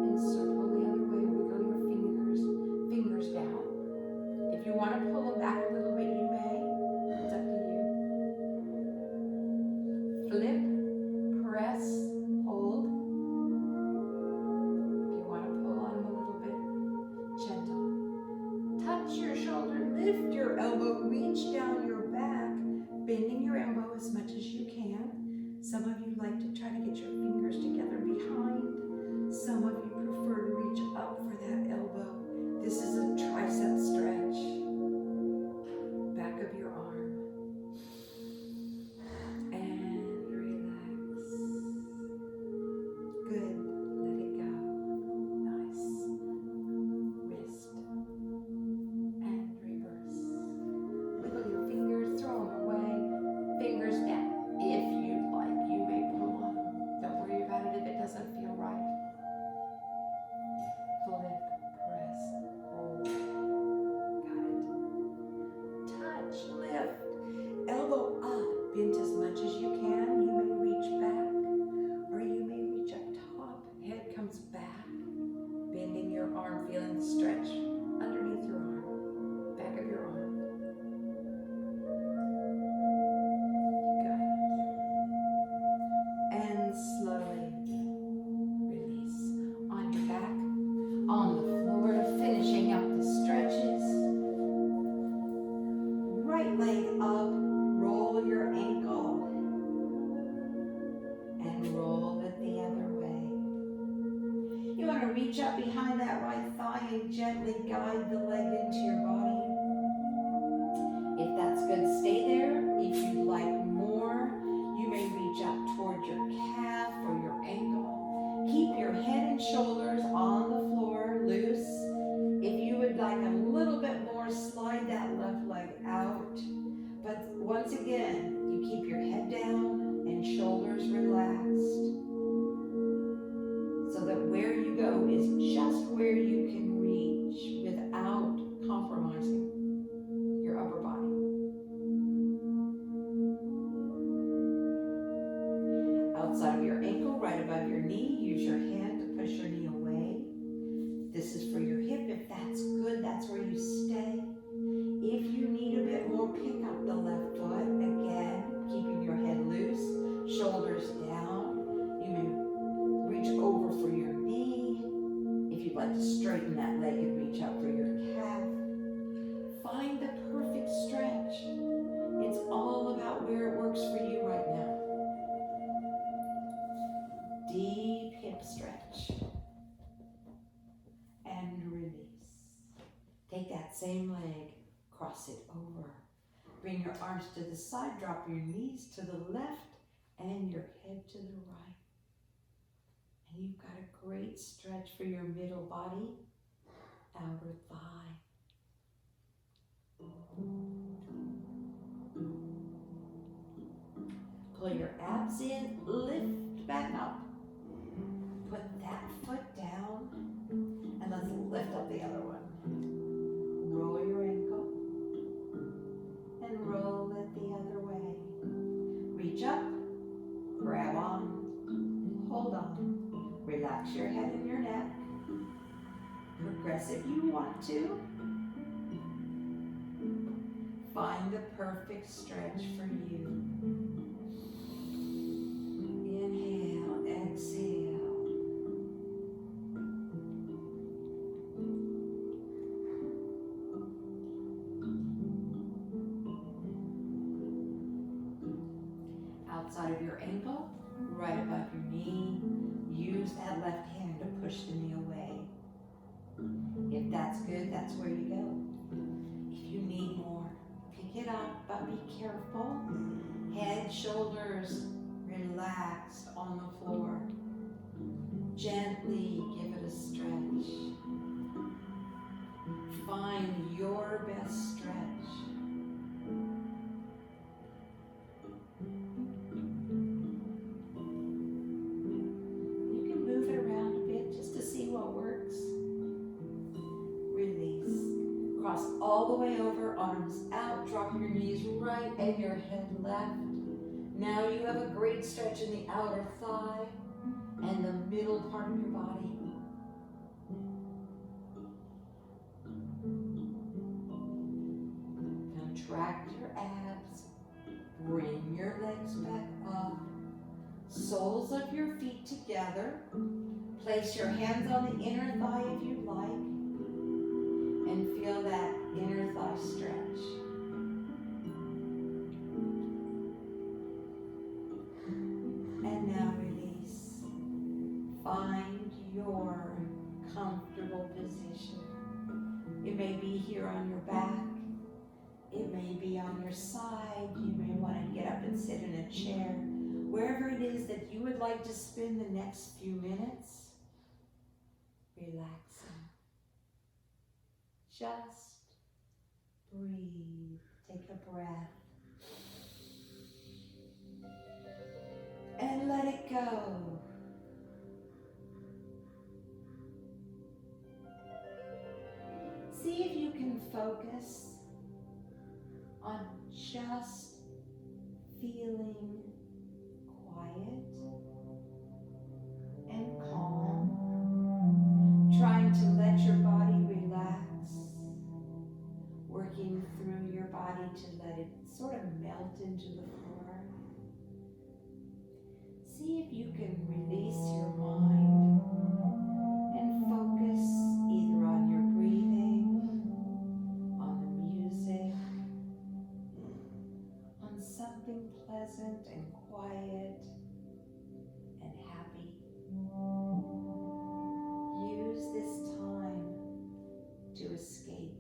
and circle the other way. Wiggle your fingers down. If you want to pull them back a little bit, you may. It's up to you. Flip, press, hold. If you want to pull on them a little bit, gentle. Touch your shoulder, lift your elbow, reach down your back, bending your elbow as much as you can. Some of you like to try to get your fingers together behind. Some of you prefer to reach up for that elbow. This is a tricep stretch. Back of your arm. And relax. Good. Let it go. Nice. Wrist. And reverse. Wiggle your fingers, throw them away. Fingers down. If you'd like, you may pull on them. Don't worry about it if it doesn't feel right. Flip, press, hold. Got it. Touch, lift. Elbow up, bend as much as you can. You may reach back, or you may reach up top. Head comes back, bending your arm, feeling the stretch underneath your arm, back of your arm. You got it. And slowly release. On your back, on the floor, finishing up the stretches. Right leg up, roll your ankle, and roll it the other way. You want to reach up behind that right thigh and gently guide the leg into your body. If that's good, stay there. If you'd like more, you may reach up toward your calf or your ankle. Keep your head and shoulders on the floor, loose. If you would like a little bit more, slide that left leg out. But once again, you keep your head down and shoulders relaxed, so that where you go is just where you can reach without compromising your upper body. Outside of your ankle, right above your knee, use your hand to push your knee away. This is for your hip. If that's good, that's where you stay. If you need a bit more, pick up the left foot. Again, keeping your head loose, shoulders down. You may reach over for your knee. If you'd like to straighten that leg and reach out for your calf. Find the perfect stretch. It's all about where it works for you right now. Deep hip stretch. And release. Take that same leg, cross it over. Bring your arms to the side, drop your knees to the left and your head to the right. And you've got a great stretch for your middle body, outer thigh. Pull your abs in, lift back up. Put that foot down, and let's lift up the other one. Roll your ankle, and roll it the other way. Reach up, grab on, hold on. Relax your head and your neck. Progress if you want to. Find the perfect stretch for you. Inhale, exhale. Outside of your ankle, right above your knee. Use that left hand to push the knee away. If that's good, that's where you go. If you need more, pick it up, but be careful. Head, shoulders relaxed on the floor. Gently give it a stretch. Find your best stretch. You can move it around a bit just to see what works. Release. Cross all the way over, arms out, drop your knees right and your head left. Now you have a great stretch in the outer thigh and the middle part of your body. Contract your abs, bring your legs back up, soles of your feet together. Place your hands on the inner thigh if you like, and feel that inner thigh stretch. And now release. Find your comfortable position. It may be here on your back. It may be on your side. You may want to get up and sit in a chair. Wherever it is that you would like to spend the next few minutes, relaxing. Just breathe. Take a breath. And let it go. See if you can focus on just feeling quiet and calm, trying to let your body relax, working through your body to let it sort of melt into the floor. See if you can release your mind and focus either on your breathing, on the music, on something pleasant and quiet and happy. Use this time to escape.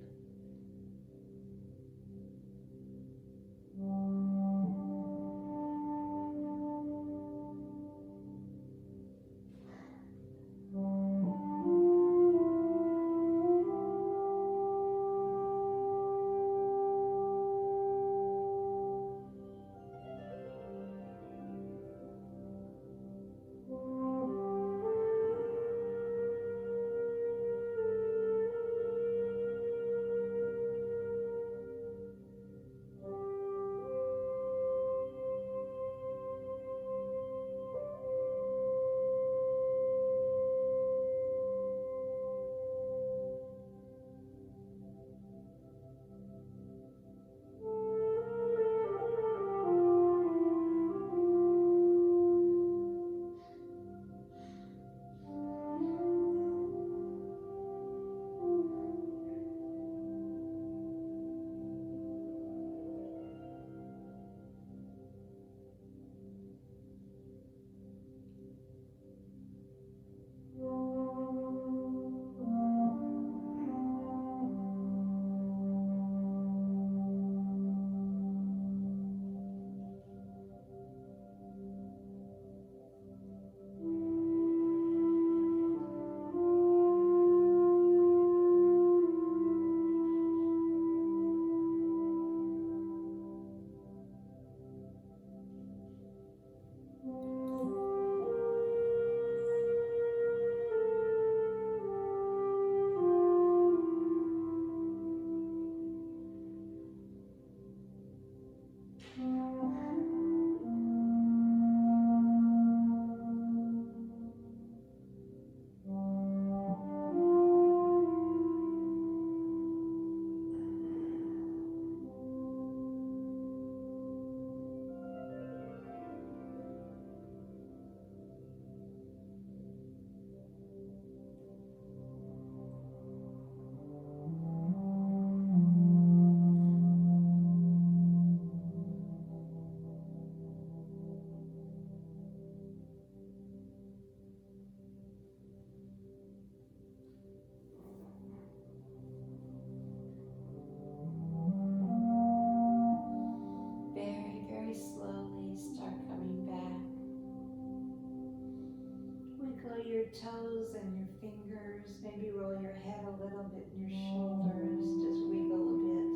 toes and your fingers. Maybe roll your head a little bit and your shoulders. Just wiggle a bit.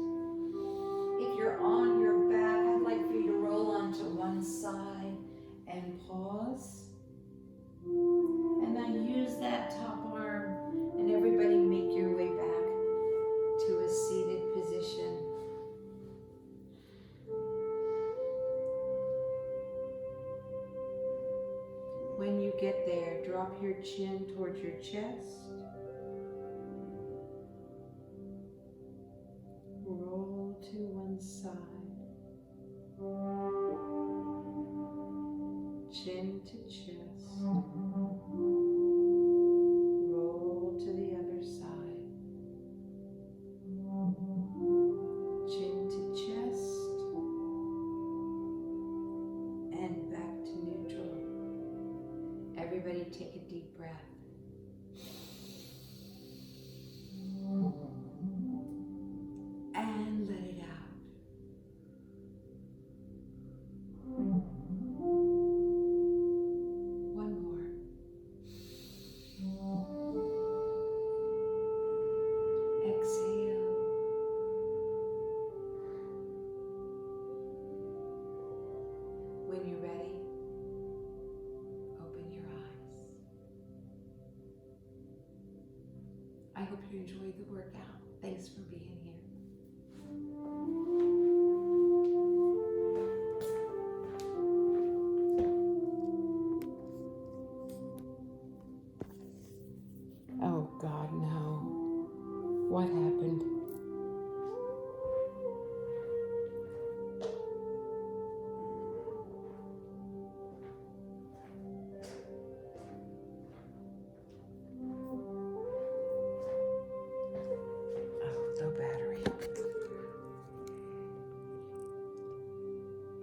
If you're on your back, I'd like for you to roll onto one side and pause. And then use that top arm, and everybody make your way back to a seated position. When you get there, drop your chin towards your chest. Roll to one side. Chin to chest. Roll to the other side. Chin to chest. And back to neutral. Everybody take a deep breath. And let it out. One more. Exhale. When you're ready, open your eyes. I hope you enjoyed the workout. Thanks for being here. Oh God, no. What happened?